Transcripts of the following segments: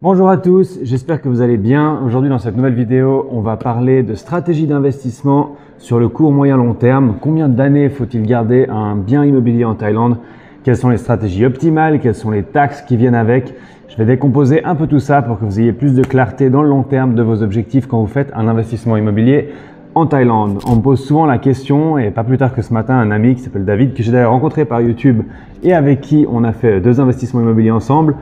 Bonjour à tous, j'espère que vous allez bien. Aujourd'hui dans cette nouvelle vidéo, on va parler de stratégie d'investissement sur le court, moyen, long terme. Combien d'années faut-il garder un bien immobilier en Thaïlande? Quelles sont les stratégies optimales? Quelles sont les taxes qui viennent avec? Je vais décomposer un peu tout ça pour que vous ayez plus de clarté dans le long terme de vos objectifs quand vous faites un investissement immobilier en Thaïlande. On me pose souvent la question, et pas plus tard que ce matin, un ami qui s'appelle David, que j'ai d'ailleurs rencontré par YouTube et avec qui on a fait 2 investissements immobiliers ensemble,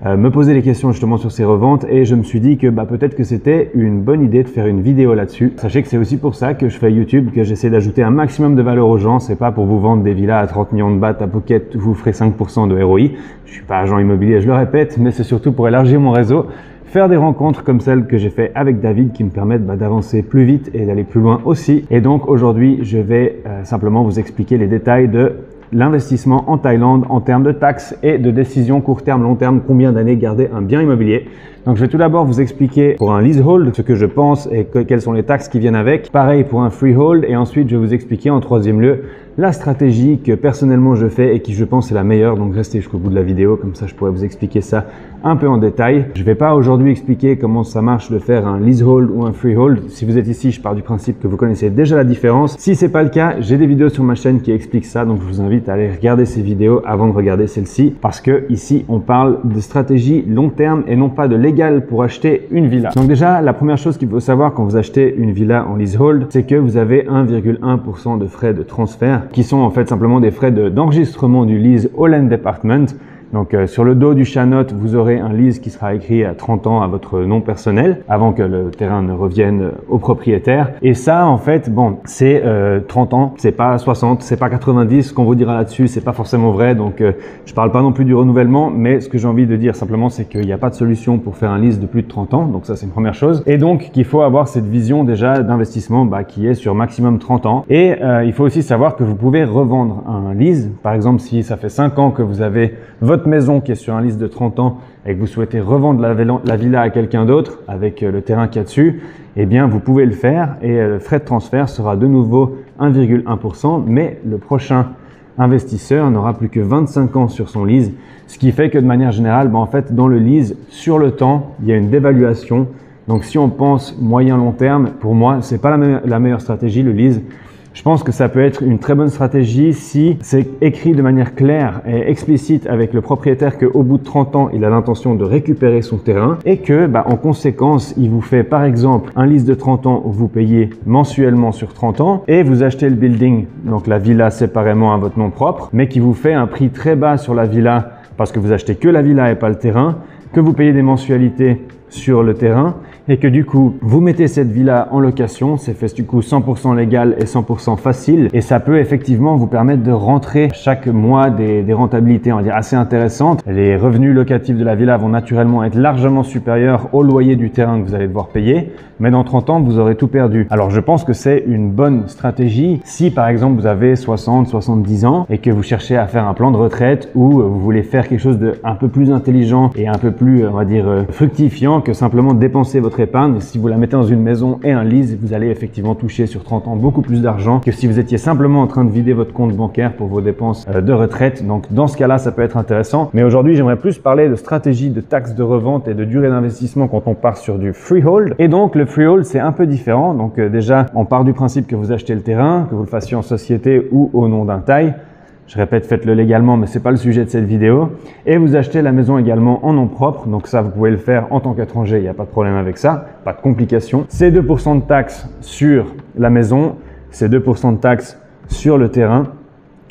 me poser des questions justement sur ces reventes, et je me suis dit que peut-être que c'était une bonne idée de faire une vidéo là-dessus. Sachez que c'est aussi pour ça que je fais YouTube, que j'essaie d'ajouter un maximum de valeur aux gens. C'est pas pour vous vendre des villas à 30 millions de bahts à Phuket où vous ferez 5% de ROI. Je suis pas agent immobilier, je le répète, mais c'est surtout pour élargir mon réseau, faire des rencontres comme celles que j'ai fait avec David qui me permettent d'avancer plus vite et d'aller plus loin aussi. Et donc aujourd'hui, je vais simplement vous expliquer les détails de l'investissement en Thaïlande en termes de taxes et de décisions court terme, long terme, combien d'années garder un bien immobilier. Donc je vais tout d'abord vous expliquer pour un leasehold ce que je pense et quelles sont les taxes qui viennent avec. Pareil pour un freehold, et ensuite je vais vous expliquer en troisième lieu la stratégie que personnellement je fais et qui je pense est la meilleure. Donc restez jusqu'au bout de la vidéo, comme ça je pourrais vous expliquer ça un peu en détail. Je ne vais pas aujourd'hui expliquer comment ça marche de faire un leasehold ou un freehold. Si vous êtes ici, je pars du principe que vous connaissez déjà la différence. Si c'est pas le cas, j'ai des vidéos sur ma chaîne qui expliquent ça, donc je vous invite à aller regarder ces vidéos avant de regarder celle-ci, parce que ici on parle de stratégie long terme et non pas de légal pour acheter une villa. Donc déjà, la première chose qu'il faut savoir quand vous achetez une villa en leasehold, c'est que vous avez 1,1% de frais de transfert, qui sont en fait simplement des frais d'enregistrement du lease au Land Department. Donc sur le dos du chanotte, vous aurez un lease qui sera écrit à 30 ans à votre nom personnel avant que le terrain ne revienne au propriétaire. Et ça, en fait, c'est 30 ans, c'est pas 60, c'est pas 90. Ce qu'on vous dira là-dessus, c'est pas forcément vrai. Donc je parle pas non plus du renouvellement, mais ce que j'ai envie de dire simplement, c'est qu'il n'y a pas de solution pour faire un lease de plus de 30 ans. Donc ça, c'est une première chose. Et donc qu'il faut avoir cette vision déjà d'investissement qui est sur maximum 30 ans. Et il faut aussi savoir que vous pouvez revendre un lease. Par exemple, si ça fait 5 ans que vous avez votre maison qui est sur un lease de 30 ans et que vous souhaitez revendre la villa à quelqu'un d'autre avec le terrain qu'il y a dessus, eh bien vous pouvez le faire, et le frais de transfert sera de nouveau 1,1%, mais le prochain investisseur n'aura plus que 25 ans sur son lease, ce qui fait que de manière générale, en fait, dans le lease, sur le temps, il y a une dévaluation. Donc si on pense moyen-long terme, pour moi, c'est pas la meilleure stratégie, le lease. Je pense que ça peut être une très bonne stratégie si c'est écrit de manière claire et explicite avec le propriétaire qu'au bout de 30 ans, il a l'intention de récupérer son terrain, et que en conséquence, il vous fait par exemple un lease de 30 ans où vous payez mensuellement sur 30 ans et vous achetez le building, donc la villa séparément à votre nom propre, mais qui vous fait un prix très bas sur la villa parce que vous achetez que la villa et pas le terrain, que vous payez des mensualités sur le terrain, et que du coup vous mettez cette villa en location. C'est fait du coup 100% légal et 100% facile, et ça peut effectivement vous permettre de rentrer chaque mois des rentabilités, on va dire, assez intéressantes. Les revenus locatifs de la villa vont naturellement être largement supérieurs au loyer du terrain que vous allez devoir payer, mais dans 30 ans vous aurez tout perdu. Alors je pense que c'est une bonne stratégie si par exemple vous avez 60-70 ans et que vous cherchez à faire un plan de retraite, ou vous voulez faire quelque chose de un peu plus intelligent et un peu plus, on va dire, fructifiant que simplement dépenser votre épargne. Si vous la mettez dans une maison et un lease, vous allez effectivement toucher sur 30 ans beaucoup plus d'argent que si vous étiez simplement en train de vider votre compte bancaire pour vos dépenses de retraite. Donc dans ce cas-là, ça peut être intéressant. Mais aujourd'hui, j'aimerais plus parler de stratégie de taxes de revente et de durée d'investissement quand on part sur du freehold. Et donc le freehold, c'est un peu différent. Donc déjà, on part du principe que vous achetez le terrain, que vous le fassiez en société ou au nom d'un Thaï. Je répète, faites-le légalement, mais c'est pas le sujet de cette vidéo. Et vous achetez la maison également en nom propre. Donc ça, vous pouvez le faire en tant qu'étranger, il n'y a pas de problème avec ça, pas de complications. C'est 2% de taxes sur la maison, c'est 2% de taxes sur le terrain.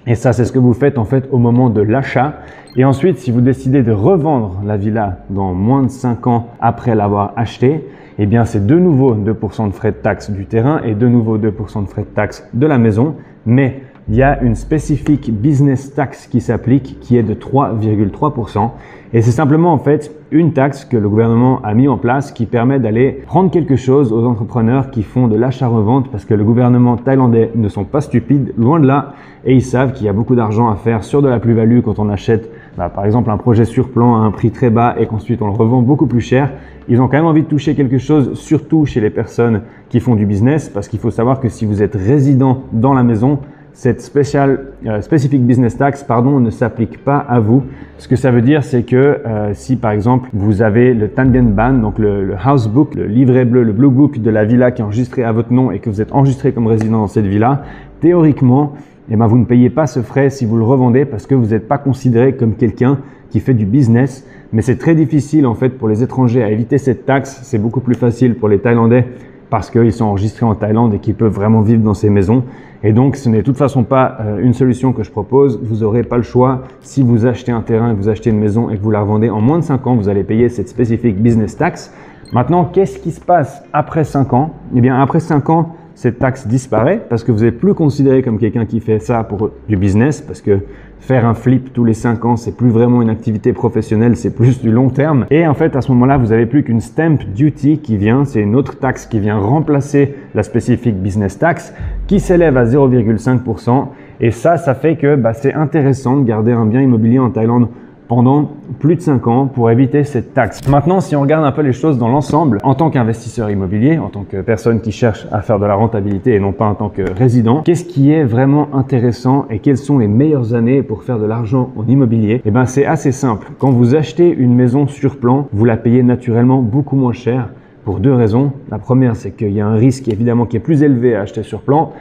Et ça, c'est ce que vous faites en fait au moment de l'achat. Et ensuite, si vous décidez de revendre la villa dans moins de 5 ans après l'avoir achetée, eh bien c'est de nouveau 2% de frais de taxes du terrain et de nouveau 2% de frais de taxes de la maison. Mais il y a une spécifique business tax qui s'applique, qui est de 3,3%. Et c'est simplement en fait une taxe que le gouvernement a mis en place qui permet d'aller prendre quelque chose aux entrepreneurs qui font de l'achat-revente, parce que le gouvernement thaïlandais ne sont pas stupides, loin de là, et ils savent qu'il y a beaucoup d'argent à faire sur de la plus-value quand on achète par exemple un projet sur plan à un prix très bas et qu'ensuite on le revend beaucoup plus cher. Ils ont quand même envie de toucher quelque chose, surtout chez les personnes qui font du business, parce qu'il faut savoir que si vous êtes résident dans la maison, cette specific business tax ne s'applique pas à vous. Ce que ça veut dire, c'est que si par exemple vous avez le Tangenban, donc le house book, le livret bleu, le blue book de la villa qui est enregistré à votre nom et que vous êtes enregistré comme résident dans cette villa, théoriquement, vous ne payez pas ce frais si vous le revendez parce que vous n'êtes pas considéré comme quelqu'un qui fait du business. Mais c'est très difficile en fait pour les étrangers à éviter cette taxe. C'est beaucoup plus facile pour les Thaïlandais parce qu'ils sont enregistrés en Thaïlande et qu'ils peuvent vraiment vivre dans ces maisons. Et donc, ce n'est de toute façon pas une solution que je propose. Vous n'aurez pas le choix. Si vous achetez un terrain, que vous achetez une maison et que vous la revendez en moins de 5 ans, vous allez payer cette specific business tax. Maintenant, qu'est-ce qui se passe après 5 ans? Eh bien, après 5 ans, cette taxe disparaît parce que vous n'êtes plus considéré comme quelqu'un qui fait ça pour du business, parce que faire un flip tous les 5 ans, c'est plus vraiment une activité professionnelle, c'est plus du long terme. Et en fait, à ce moment-là, vous n'avez plus qu'une stamp duty qui vient, c'est une autre taxe qui vient remplacer la specific business tax qui s'élève à 0,5%. Et ça fait que c'est intéressant de garder un bien immobilier en Thaïlande pendant plus de 5 ans pour éviter cette taxe. Maintenant, si on regarde un peu les choses dans l'ensemble, en tant qu'investisseur immobilier, en tant que personne qui cherche à faire de la rentabilité et non pas en tant que résident, qu'est-ce qui est vraiment intéressant et quelles sont les meilleures années pour faire de l'argent en immobilier? Eh bien, c'est assez simple. Quand vous achetez une maison sur plan, vous la payez naturellement beaucoup moins cher pour 2 raisons. La première, c'est qu'il y a un risque évidemment qui est plus élevé à acheter sur plan.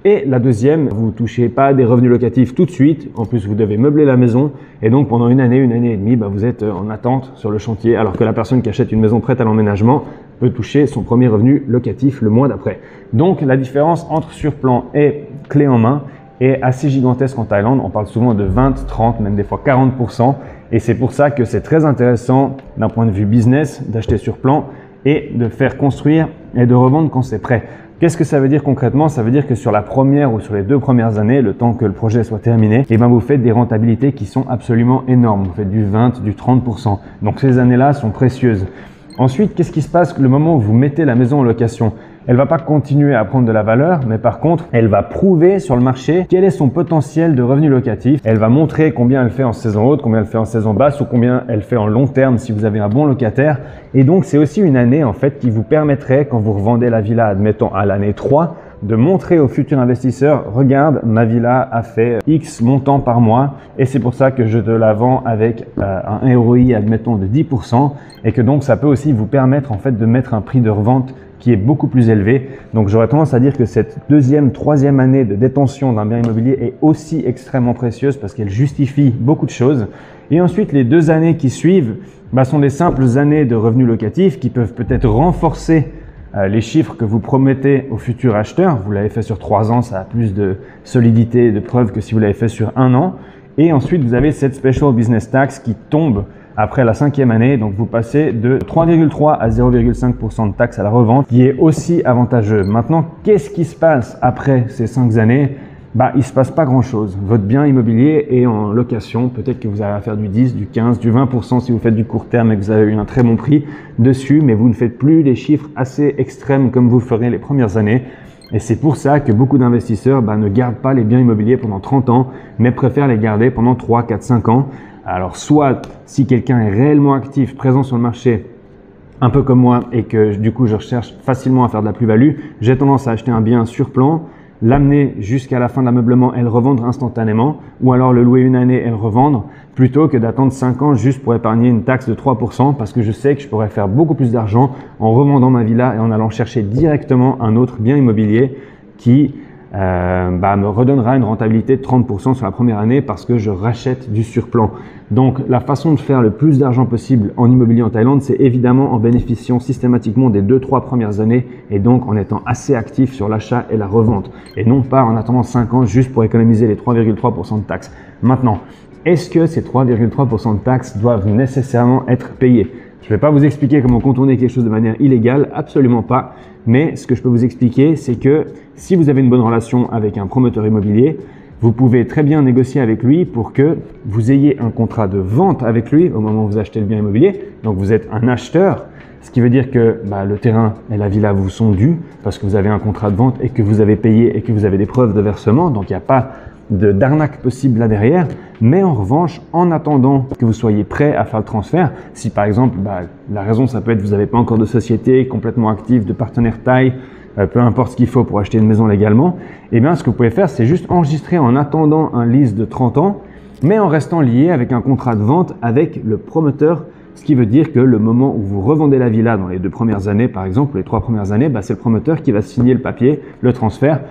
Et la deuxième, vous ne touchez pas des revenus locatifs tout de suite. En plus, vous devez meubler la maison. Et donc, pendant une année et demie, vous êtes en attente sur le chantier. Alors que la personne qui achète une maison prête à l'emménagement peut toucher son premier revenu locatif le mois d'après. Donc, la différence entre surplan et clé en main est assez gigantesque en Thaïlande. On parle souvent de 20, 30, même des fois 40%. Et c'est pour ça que c'est très intéressant d'un point de vue business d'acheter sur plan et de faire construire et de revendre quand c'est prêt. Qu'est-ce que ça veut dire concrètement? Ça veut dire que sur la première ou sur les 2 premières années, le temps que le projet soit terminé, vous faites des rentabilités qui sont absolument énormes. Vous faites du 20, du 30%. Donc ces années-là sont précieuses. Ensuite, qu'est-ce qui se passe le moment où vous mettez la maison en location? Elle va pas continuer à prendre de la valeur, mais par contre, elle va prouver sur le marché quel est son potentiel de revenu locatif. Elle va montrer combien elle fait en saison haute, combien elle fait en saison basse ou combien elle fait en long terme si vous avez un bon locataire. Et donc, c'est aussi une année en fait qui vous permettrait, quand vous revendez la villa, admettons à l'année 3, de montrer aux futurs investisseurs, regarde, ma villa a fait X montant par mois et c'est pour ça que je te la vends avec un ROI, admettons, de 10% et que donc ça peut aussi vous permettre en fait de mettre un prix de revente qui est beaucoup plus élevé. Donc j'aurais tendance à dire que cette 2e, 3e année de détention d'un bien immobilier est aussi extrêmement précieuse parce qu'elle justifie beaucoup de choses. Et ensuite, les 2 années qui suivent sont des simples années de revenus locatifs qui peuvent peut-être renforcer les chiffres que vous promettez aux futurs acheteurs. Vous l'avez fait sur 3 ans, ça a plus de solidité et de preuve que si vous l'avez fait sur 1 an. Et ensuite, vous avez cette special business tax qui tombe après la 5e année. Donc, vous passez de 3,3 à 0,5% de taxe à la revente, qui est aussi avantageux. Maintenant, qu'est-ce qui se passe après ces 5 années? Il se passe pas grand-chose. Votre bien immobilier est en location. Peut-être que vous allez faire du 10, du 15, du 20% si vous faites du court terme et que vous avez eu un très bon prix dessus, mais vous ne faites plus des chiffres assez extrêmes comme vous le ferez les premières années. Et c'est pour ça que beaucoup d'investisseurs ne gardent pas les biens immobiliers pendant 30 ans, mais préfèrent les garder pendant 3, 4, 5 ans. Alors, soit si quelqu'un est réellement actif, présent sur le marché, un peu comme moi, et que du coup je recherche facilement à faire de la plus-value, j'ai tendance à acheter un bien sur plan, l'amener jusqu'à la fin de l'ameublement et le revendre instantanément, ou alors le louer une année et le revendre, plutôt que d'attendre 5 ans juste pour épargner une taxe de 3%, parce que je sais que je pourrais faire beaucoup plus d'argent en revendant ma villa et en allant chercher directement un autre bien immobilier qui me redonnera une rentabilité de 30% sur la première année parce que je rachète du surplomb. Donc la façon de faire le plus d'argent possible en immobilier en Thaïlande, c'est évidemment en bénéficiant systématiquement des 2-3 premières années et donc en étant assez actif sur l'achat et la revente et non pas en attendant 5 ans juste pour économiser les 3,3% de taxes. Maintenant, est-ce que ces 3,3% de taxes doivent nécessairement être payés? Je ne vais pas vous expliquer comment contourner quelque chose de manière illégale, absolument pas. Mais ce que je peux vous expliquer, c'est que si vous avez une bonne relation avec un promoteur immobilier, vous pouvez très bien négocier avec lui pour que vous ayez un contrat de vente avec lui au moment où vous achetez le bien immobilier. Donc vous êtes un acheteur, ce qui veut dire que le terrain et la villa vous sont dus parce que vous avez un contrat de vente et que vous avez payé et que vous avez des preuves de versement. Donc il n'y a pas d'arnaque possible là derrière, mais en revanche, en attendant que vous soyez prêt à faire le transfert, si par exemple, la raison ça peut être que vous n'avez pas encore de société complètement active, de partenaire taille, peu importe ce qu'il faut pour acheter une maison légalement, eh bien, ce que vous pouvez faire, c'est juste enregistrer en attendant un lease de 30 ans, mais en restant lié avec un contrat de vente avec le promoteur. Ce qui veut dire que le moment où vous revendez la villa dans les 2 premières années, par exemple, les 3 premières années, c'est le promoteur qui va signer le papier, le transfert,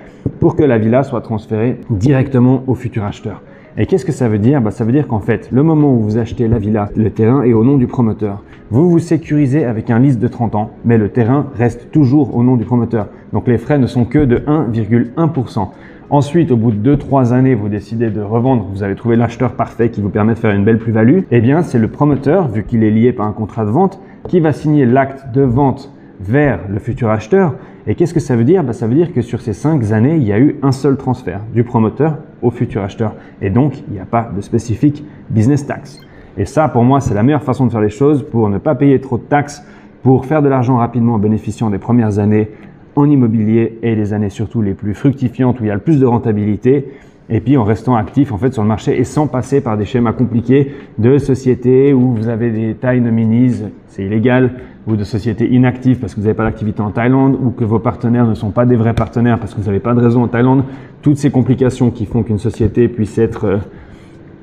pour que la villa soit transférée directement au futur acheteur. Et qu'est-ce que ça veut dire? Ça veut dire qu'en fait, le moment où vous achetez la villa, le terrain est au nom du promoteur. Vous vous sécurisez avec un lease de 30 ans, mais le terrain reste toujours au nom du promoteur. Donc les frais ne sont que de 1,1%. Ensuite, au bout de 2-3 années, vous décidez de revendre, vous avez trouvé l'acheteur parfait qui vous permet de faire une belle plus-value. Eh bien, c'est le promoteur, vu qu'il est lié par un contrat de vente, qui va signer l'acte de vente vers le futur acheteur. Et qu'est-ce que ça veut dire? Ça veut dire que sur ces 5 années, il y a eu un seul transfert du promoteur au futur acheteur. Et donc, il n'y a pas de spécifique business tax. Et ça, pour moi, c'est la meilleure façon de faire les choses pour ne pas payer trop de taxes, pour faire de l'argent rapidement en bénéficiant des premières années en immobilier et les années surtout les plus fructifiantes où il y a le plus de rentabilité, et puis en restant actif en fait sur le marché et sans passer par des schémas compliqués de sociétés où vous avez des tailles nominees, c'est illégal, ou de sociétés inactives parce que vous n'avez pas d'activité en Thaïlande, ou que vos partenaires ne sont pas des vrais partenaires parce que vous n'avez pas de réseau en Thaïlande. Toutes ces complications qui font qu'une société puisse être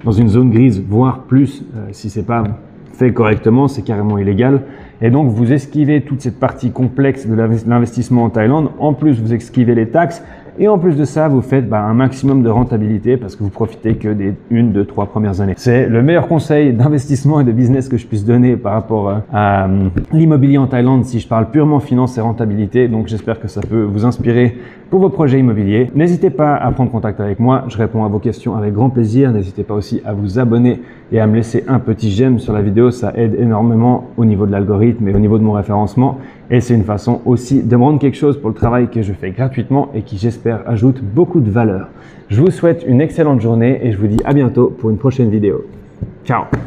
dans une zone grise, voire plus, si c'est pas fait correctement, c'est carrément illégal. Et donc, vous esquivez toute cette partie complexe de l'investissement en Thaïlande. En plus, vous esquivez les taxes. Et en plus de ça, vous faites un maximum de rentabilité parce que vous profitez que des 1, 2, 3 premières années. C'est le meilleur conseil d'investissement et de business que je puisse donner par rapport à l'immobilier en Thaïlande si je parle purement finance et rentabilité. Donc, j'espère que ça peut vous inspirer pour vos projets immobiliers. N'hésitez pas à prendre contact avec moi. Je réponds à vos questions avec grand plaisir. N'hésitez pas aussi à vous abonner et à me laisser un petit j'aime sur la vidéo. Ça aide énormément au niveau de l'algorithme et au niveau de mon référencement. Et c'est une façon aussi de me rendre quelque chose pour le travail que je fais gratuitement et qui, j'espère, ajoute beaucoup de valeur. Je vous souhaite une excellente journée et je vous dis à bientôt pour une prochaine vidéo. Ciao!